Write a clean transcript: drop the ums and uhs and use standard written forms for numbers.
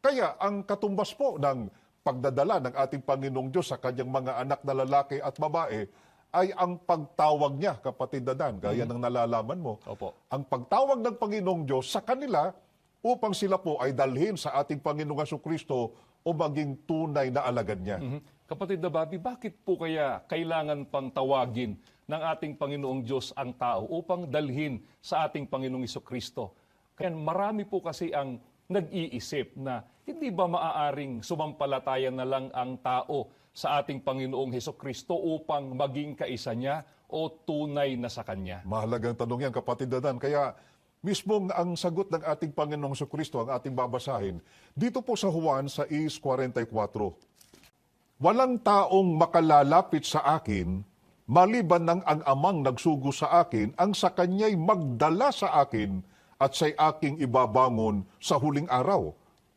Kaya ang katumbas po ng pagdadala ng ating Panginoong Diyos sa kanyang mga anak na lalaki at babae ay ang pagtawag niya, kapatid Dadan, gaya ng nalalaman mo. Opo. Ang pagtawag ng Panginoong Diyos sa kanila upang sila po ay dalhin sa ating Panginoong Jesucristo o maging tunay na alagad niya. Kapatid na Bobby, bakit po kaya kailangan pang tawagin ng ating Panginoong Diyos ang tao upang dalhin sa ating Panginoong Jesucristo? Kaya marami po kasi ang nag-iisip na hindi ba maaaring sumampalatayan na lang ang tao sa ating Panginoong Jesucristo upang maging kaisa niya o tunay na sa Kanya? Mahalagang tanong yan, kapatid Dadan. Kaya mismong ang sagot ng ating Panginoong Jesucristo ang ating babasahin. Dito po sa Juan 6:44. Walang taong makalalapit sa akin, maliban ng ang amang nagsugo sa akin, ang sa kanya'y magdala sa akin at siya'y aking ibabangon sa huling araw.